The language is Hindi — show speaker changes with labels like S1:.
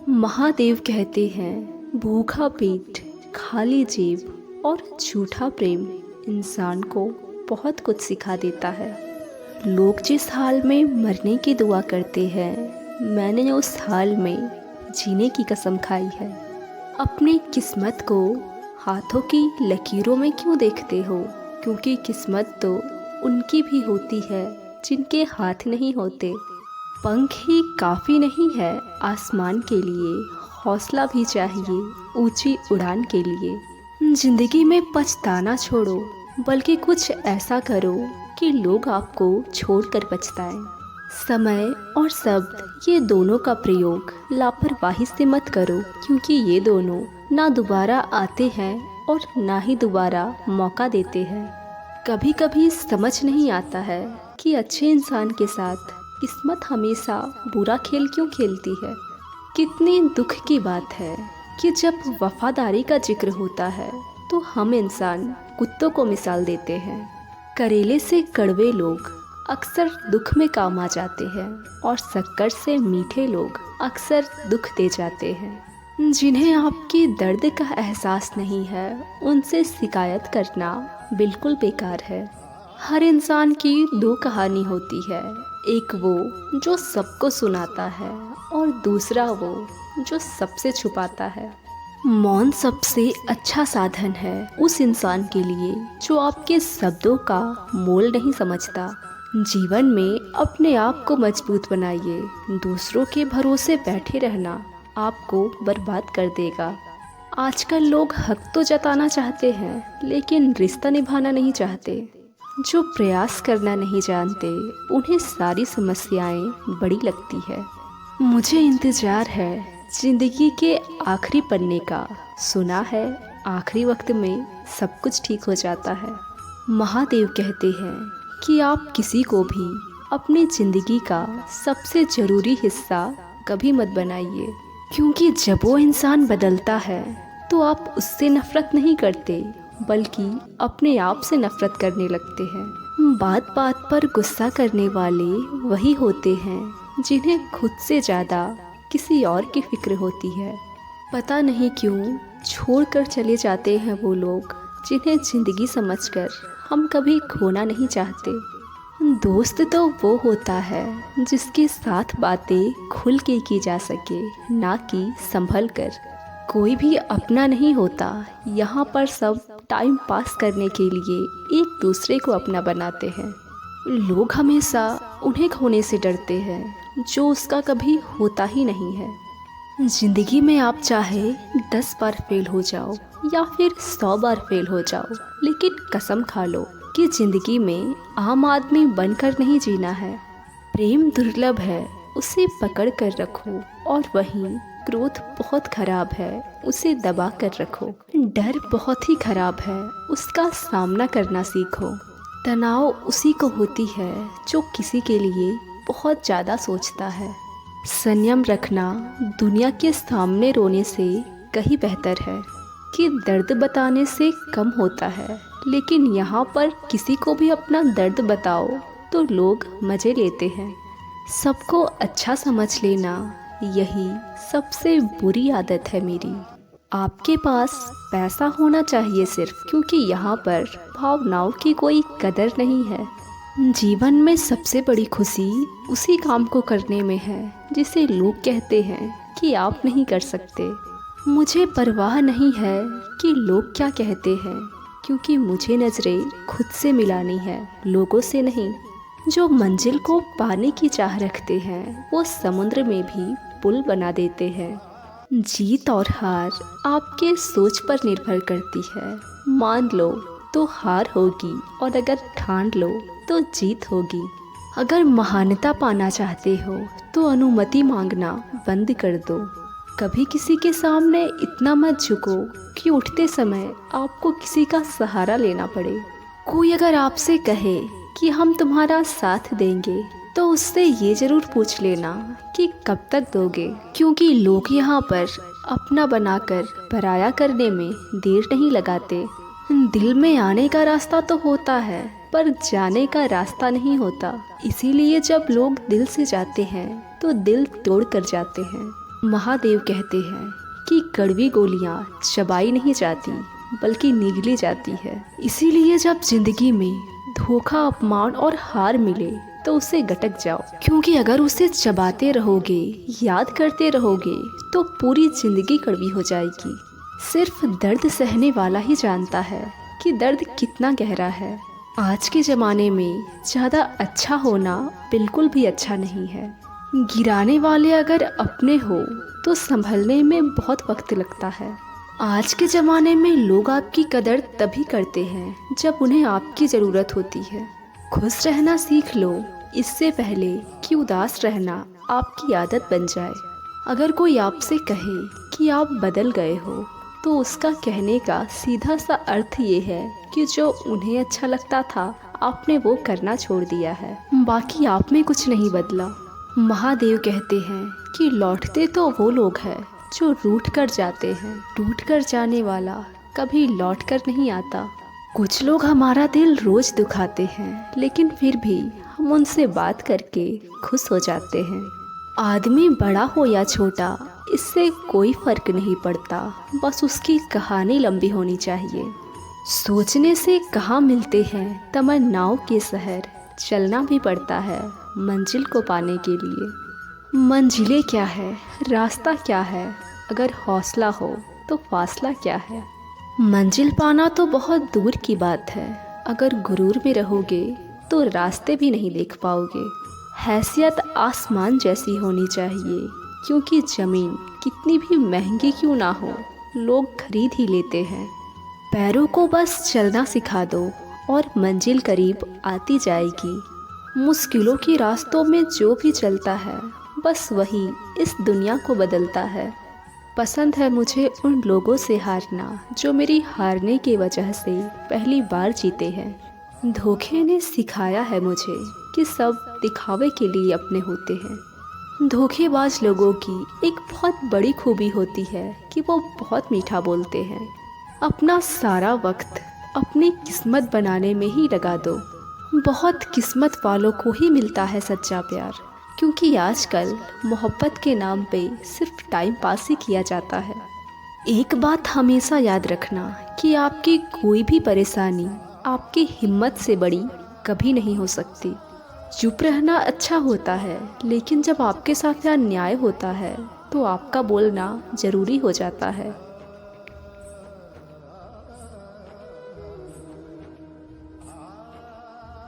S1: महादेव कहते हैं, भूखा पेट, खाली जेब और झूठा प्रेम इंसान को बहुत कुछ सिखा देता है। लोग जिस हाल में मरने की दुआ करते हैं, मैंने उस हाल में जीने की कसम खाई है। अपनी किस्मत को हाथों की लकीरों में क्यों देखते हो? क्योंकि किस्मत तो उनकी भी होती है जिनके हाथ नहीं होते। पंख ही काफ़ी नहीं है आसमान के लिए, हौसला भी चाहिए ऊंची उड़ान के लिए। ज़िंदगी में पछताना छोड़ो, बल्कि कुछ ऐसा करो कि लोग आपको छोड़कर पछताएं। समय और शब्द, ये दोनों का प्रयोग लापरवाही से मत करो, क्योंकि ये दोनों ना दोबारा आते हैं और ना ही दोबारा मौका देते हैं। कभी कभी समझ नहीं आता है कि अच्छे इंसान के साथ किस्मत हमेशा बुरा खेल क्यों खेलती है। कितनी दुख की बात है कि जब वफादारी का जिक्र होता है तो हम इंसान कुत्तों को मिसाल देते हैं। करेले से कड़वे लोग अक्सर दुख में काम आ जाते हैं और शक्कर से मीठे लोग अक्सर दुख दे जाते हैं। जिन्हें आपके दर्द का एहसास नहीं है, उनसे शिकायत करना बिल्कुल बेकार है। हर इंसान की दो कहानी होती है, एक वो जो सबको सुनाता है और दूसरा वो जो सबसे छुपाता है। मौन सबसे अच्छा साधन है उस इंसान के लिए जो आपके शब्दों का मोल नहीं समझता। जीवन में अपने आप को मजबूत बनाइए, दूसरों के भरोसे बैठे रहना आपको बर्बाद कर देगा। आजकल लोग हक तो जताना चाहते हैं, लेकिन रिश्ता निभाना नहीं चाहते। जो प्रयास करना नहीं जानते, उन्हें सारी समस्याएं बड़ी लगती है। मुझे इंतज़ार है ज़िंदगी के आखिरी पन्ने का। सुना है आखिरी वक्त में सब कुछ ठीक हो जाता है। महादेव कहते हैं कि आप किसी को भी अपनी ज़िंदगी का सबसे ज़रूरी हिस्सा कभी मत बनाइए, क्योंकि जब वो इंसान बदलता है तो आप उससे नफ़रत नहीं करते, बल्कि अपने आप से नफरत करने लगते हैं। बात बात पर गुस्सा करने वाले वही होते हैं जिन्हें खुद से ज़्यादा किसी और की फिक्र होती है। पता नहीं क्यों छोड़कर चले जाते हैं वो लोग जिन्हें ज़िंदगी समझकर हम कभी खोना नहीं चाहते। दोस्त तो वो होता है जिसके साथ बातें खुल के की जा सके, ना कि संभल कर। कोई भी अपना नहीं होता, यहाँ पर सब टाइम पास करने के लिए एक दूसरे को अपना बनाते हैं। लोग हमेशा उन्हें खोने से डरते हैं जो उसका कभी होता ही नहीं है। ज़िंदगी में आप चाहे 10 बार फेल हो जाओ या फिर 100 बार फेल हो जाओ, लेकिन कसम खा लो कि ज़िंदगी में आम आदमी बनकर नहीं जीना है। प्रेम दुर्लभ है, उसे पकड़ कर रखो, और वहीं क्रोध बहुत खराब है, उसे दबा कर रखो। डर बहुत ही खराब है, उसका सामना करना सीखो। तनाव उसी को होती है जो किसी के लिए बहुत ज़्यादा सोचता है। संयम रखना दुनिया के सामने रोने से कहीं बेहतर है कि दर्द बताने से कम होता है। लेकिन यहाँ पर किसी को भी अपना दर्द बताओ तो लोग मज़े लेते हैं। सबको अच्छा समझ लेना, यही सबसे बुरी आदत है मेरी। आपके पास पैसा होना चाहिए सिर्फ, क्योंकि यहाँ पर भावनाओं की कोई कदर नहीं है। जीवन में सबसे बड़ी खुशी उसी काम को करने में है जिसे लोग कहते हैं कि आप नहीं कर सकते। मुझे परवाह नहीं है कि लोग क्या कहते हैं, क्योंकि मुझे नज़रें खुद से मिलानी है, लोगों से नहीं। जो मंजिल को पाने की चाह रखते हैं वो समुद्र में भी पुल बना देते हैं। जीत और हार आपके सोच पर निर्भर करती है। मान लो तो हार होगी, और अगर ठान लो तो जीत होगी। अगर महानता पाना चाहते हो तो अनुमति मांगना बंद कर दो। कभी किसी के सामने इतना मत झुको कि उठते समय आपको किसी का सहारा लेना पड़े। कोई अगर आपसे कहे कि हम तुम्हारा साथ देंगे, तो उससे ये ज़रूर पूछ लेना कि कब तक दोगे, क्योंकि लोग यहाँ पर अपना बनाकर पराया करने में देर नहीं लगाते। दिल में आने का रास्ता तो होता है, पर जाने का रास्ता नहीं होता। इसीलिए जब लोग दिल से जाते हैं तो दिल तोड़ कर जाते हैं। महादेव कहते हैं कि कड़वी गोलियां चबाई नहीं जाती बल्कि निगली जाती है। इसीलिए जब जिंदगी में धोखा, अपमान और हार मिले तो उसे गटक जाओ, क्योंकि अगर उसे चबाते रहोगे, याद करते रहोगे तो पूरी जिंदगी कड़वी हो जाएगी। सिर्फ दर्द सहने वाला ही जानता है कि दर्द कितना गहरा है। आज के ज़माने में ज़्यादा अच्छा होना बिल्कुल भी अच्छा नहीं है। गिराने वाले अगर अपने हो तो संभलने में बहुत वक्त लगता है। आज के ज़माने में लोग आपकी कदर तभी करते हैं जब उन्हें आपकी ज़रूरत होती है। खुश रहना सीख लो इससे पहले कि उदास रहना आपकी आदत बन जाए। अगर कोई आपसे कहे कि आप बदल गए हो तो उसका कहने का सीधा सा अर्थ ये है कि जो उन्हें अच्छा लगता था आपने वो करना छोड़ दिया है, बाकी आप में कुछ नहीं बदला। महादेव कहते हैं कि लौटते तो वो लोग हैं जो रूठ कर जाते हैं, टूट कर जाने वाला कभी लौट कर नहीं आता। कुछ लोग हमारा दिल रोज दुखाते हैं लेकिन फिर भी हम उनसे बात करके खुश हो जाते हैं। आदमी बड़ा हो या छोटा इससे कोई फर्क नहीं पड़ता, बस उसकी कहानी लंबी होनी चाहिए। सोचने से कहाँ मिलते हैं तमन्नाओं के शहर, चलना भी पड़ता है मंजिल को पाने के लिए। मंजिलें क्या है, रास्ता क्या है, अगर हौसला हो तो फासला क्या है। मंजिल पाना तो बहुत दूर की बात है, अगर गुरूर में रहोगे तो रास्ते भी नहीं देख पाओगे। हैसियत आसमान जैसी होनी चाहिए, क्योंकि ज़मीन कितनी भी महंगी क्यों ना हो लोग खरीद ही लेते हैं। पैरों को बस चलना सिखा दो और मंजिल करीब आती जाएगी। मुश्किलों के रास्तों में जो भी चलता है बस वही इस दुनिया को बदलता है। पसंद है मुझे उन लोगों से हारना जो मेरी हारने की वजह से पहली बार जीते हैं। धोखे ने सिखाया है मुझे कि सब दिखावे के लिए अपने होते हैं। धोखेबाज लोगों की एक बहुत बड़ी खूबी होती है कि वो बहुत मीठा बोलते हैं। अपना सारा वक्त अपनी किस्मत बनाने में ही लगा दो। बहुत किस्मत वालों को ही मिलता है सच्चा प्यार, क्योंकि आजकल मोहब्बत के नाम पे सिर्फ टाइम पास ही किया जाता है। एक बात हमेशा याद रखना कि आपकी कोई भी परेशानी आपकी हिम्मत से बड़ी कभी नहीं हो सकती। चुप रहना अच्छा होता है, लेकिन जब आपके साथ अन्याय होता है तो आपका बोलना ज़रूरी हो जाता है।